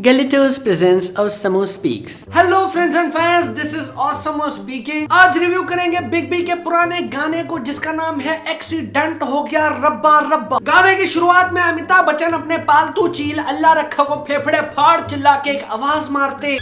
Galitos presents Osamo Speaks. Hello friends and fans, this is Osmo speaking. आज review करेंगे big B के पुराने गाने को जिसका नाम है एक्सीडेंट हो गया रब्बा रब्बा। गाने की शुरुआत में अमिताभ बच्चन अपने पालतू चील अल्लाह रखा को फेफड़े फाड़ चिल्ला के एक आवाज मारते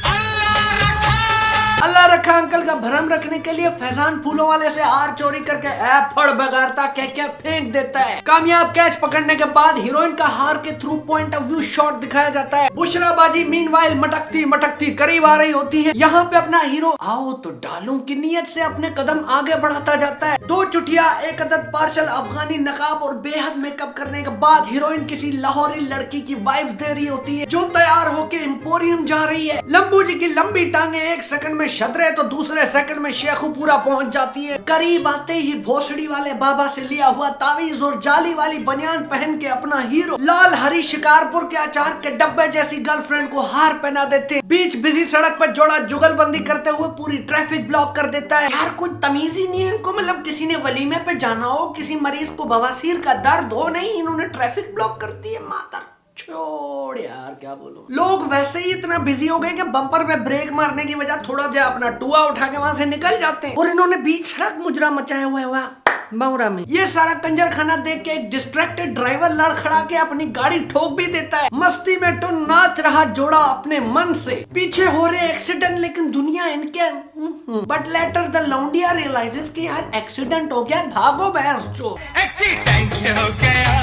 अल्लाह रखा अंकल का भरम रखने के लिए फैजान फूलों वाले से हार चोरी करके ऐप फड़ बगारता कह फेंक देता है। कामयाब कैच पकड़ने के बाद हीरोइन का हार के through point of view shot दिखाया जाता है। बुशराबाजी मीनवाइल मटकती मटकती करीब आ रही होती है। यहाँ पे अपना हीरो आओ तो डालूं की नियत से अपने कदम आगे बढ़ाता जाता है। 2 चुटिया, एक अदद पार्शल अफगानी नकाब और बेहद मेकअप करने के बाद हीरोइन किसी लाहौरी लड़की की वाइफ दे रही होती है जो तैयार होके एम्पोरियम जा रही है। लंबू जी की लंबी टांगे 1 सेकंड में शदरे तो दूसरे सेकंड में शेखुपुरा पहुंच जाती है। करीब आते ही भोसड़ी वाले बाबा से लिया हुआ तावीज और जाली वाली बनियान पहन के अपना हीरो लाल हरी शिकारपुर के अचार के डब्बे जैसी गर्लफ्रेंड को हार पहना देते। बीच बिजी सड़क पर जोड़ा जुगलबंदी करते हुए पूरी ट्रैफिक ब्लॉक कर देता है। यार कोई तमीज ही नहीं है इनको, मतलब किसी ने वलीमे पे जाना हो, किसी मरीज को बवासीर का दर्द हो, नहीं इन्होंने ट्रैफिक ब्लॉक कर दी है। माता छोड़ यार, क्या बोलूं। लोग वैसे ही इतना बिजी हो गए कि बम्पर पे ब्रेक मारने की वजह थोड़ा जा अपना टुआ उठा के वहां से निकल जाते हैं और इन्होंने बीच सड़क मुजरा मचाया हुआ है बावरा में। ये सारा कंजर खाना देख के एक डिस्ट्रैक्टेड ड्राइवर लड़ खड़ा के अपनी गाड़ी ठोक भी देता है। मस्ती में टुन नाच रहा जोड़ा अपने मन से। पीछे हो रहे एक्सीडेंट लेकिन दुनिया इनके बट लेटर द लौंडिया रियलाइजेस कि यार एक्सीडेंट हो गया, भागो भैंस चो, एक्सीडेंट हो गया।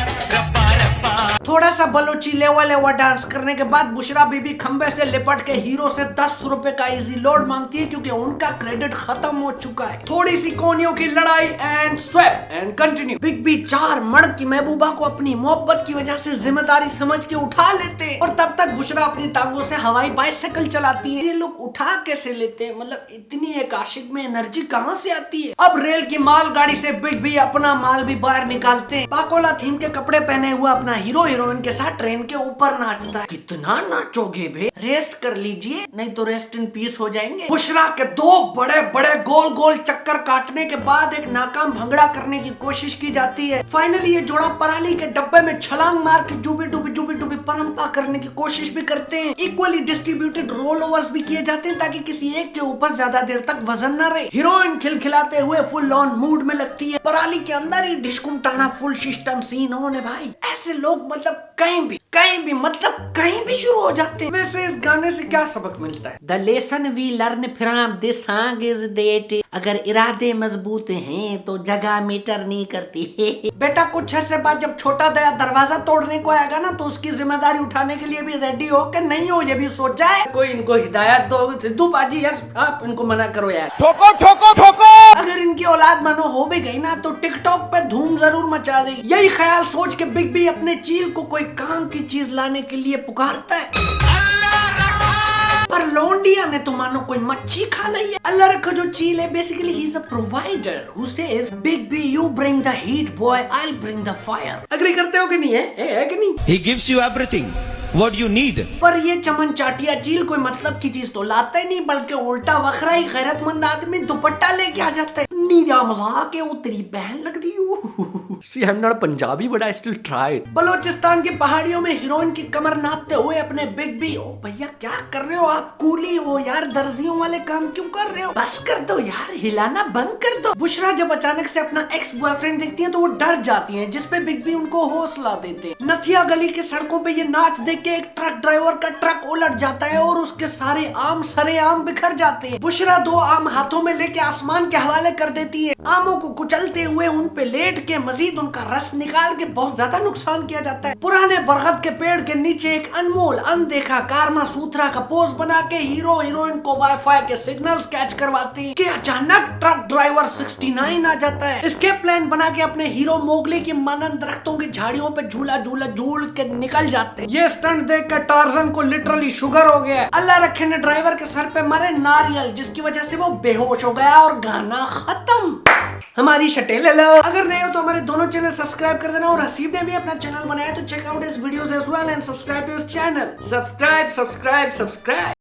थोड़ा सा बलोची लेवल डांस करने के बाद बुशरा बीबी खंबे से लिपट के हीरो से 10 रुपए का इजी लोड मांगती है क्योंकि उनका क्रेडिट खत्म हो चुका है। थोड़ी सी कोनियों की लड़ाई and swap and continue. Big B 4 मर्द की महबूबा को अपनी मोहब्बत की वजह से जिम्मेदारी समझ के उठा लेते और तब तक बुशरा अपनी टांगों से हवाई बाइसाइकिल चलाती है। ये लोग उठा कैसे लेते हैं, मतलब इतनी एक आशिक में एनर्जी कहाँ से आती है। अब रेल की माल गाड़ी से बिग बी अपना माल भी बाहर निकालते हैं। पाकोला थीम के कपड़े पहने हुआ अपना हीरो हीरोइन के साथ ट्रेन के ऊपर नाचता है। कितना नाचोगे बे, रेस्ट कर लीजिए नहीं तो रेस्ट इन पीस हो जाएंगे। बुशरा के 2 बड़े बड़े गोल गोल चक्कर काटने के बाद एक नाकाम भंगड़ा करने की कोशिश की जाती है। फाइनली ये जोड़ा पराली के डब्बे में छलांग मार के डूबी डूबी डूबी डूबी परंपा करने की कोशिश भी करते हैं। इक्वली डिस्ट्रीब्यूटेड रोल ओवर्स भी किए जाते हैं ताकि किसी एक के ऊपर ज्यादा देर तक वजन न रहे। हीरोइन खिलखिलाते हुए फुल ऑन मूड में लगती है। पराली के अंदर ही ढिशकुम टाना फुल सिस्टम सीन होने भाई। ऐसे लोग मतलब कहीं भी मतलब कहीं भी शुरू हो जाते हैं। वैसे इस गाने से क्या सबक मिलता है? The lesson we learn from this song is that अगर इरादे मजबूत हैं तो जगह मैटर नहीं करती। बेटा कुछ अर्से बाद जब छोटा दया दरवाजा तोड़ने को आएगा ना तो उसकी जिम्मेदारी उठाने के लिए भी रेडी हो कि नहीं हो ये भी सोचा है। कोई इनको हिदायत दो। सिद्धू बाजी यार आप इनको मना करो यार। ठोको ठोको ठोको। अगर इनकी औलाद मानो हो भी गई ना तो टिकटॉक पे धूम जरूर मचा देगी। यही ख्याल सोच के बिग बी अपने चील को कोई काम की चीज लाने के लिए पुकारता है पर लौंडिया ने तो मानो कोई मच्छी खा ली है। अल्लाह रखा जो चील है basically he is a provider who says big B you bring the heat boy I will bring the fire. Agree करते हो कि नहीं है कि नहीं? He gives you everything what you need। पर ये चमन चाटिया चील कोई मतलब की चीज तो लाता ही नहीं बल्कि उल्टा वखरा ही गैरतमंद आदमी दुपट्टा लेके आ जाता है। नीरा मजाक है, वो तेरी बहन लगती है। See, I'm not Punjabi but I still tried। Balochistan की पहाड़ियों में हीरोइन की कमर नापते हुए अपने बिग बी, ओ भैया क्या कर रहे हो आप, कूली हो यार, दर्जियों वाले काम क्यों कर रहे हो, बस कर दो यार, हिलाना बंद कर दो। बुशरा जब अचानक से अपना एक्स बॉयफ्रेंड देखती है तो वो डर जाती है जिसपे बिग बी उनको हौसला देते हैं। नथिया गली के सड़कों पे ये नाच देख के एक ट्रक ड्राइवर का ट्रक उलट जाता है और उसके सारे आम सरेआम बिखर जाते हैं। बुशरा 2 आम हाथों में लेके आसमान के हवाले कर देती है। आमों को कुचलते हुए उन पे लेट के मजीद उनका रस निकाल के बहुत ज्यादा नुकसान किया जाता है। पुराने बरगद के पेड़ के नीचे एक अनमोल अनदेखा कारमा सूत्रा का पोज बना के हीरो हीरोइन को वाईफाई के सिग्नल्स कैच करवाते हैं कि अचानक ट्रक ड्राइवर 69 आ जाता है। एस्केप प्लान बना के अपने हीरो मोगली की मानंद दरख्तों की झाड़ियों पे झूला झूला झूल के निकल जाते हैं। ये स्टंट देख कर टार्जन को लिटरली शुगर हो गया। अल्लाह रखे ने ड्राइवर के सर पे मारे नारियल जिसकी वजह से वो बेहोश हो गया और गाना खत्म। हमारी शटे ले लो। अगर नए हो तो हमारे दोनों चैनल सब्सक्राइब कर देना और हसीब ने भी अपना चैनल बनाया तो check out his videos as well and subscribe to his channel. Subscribe.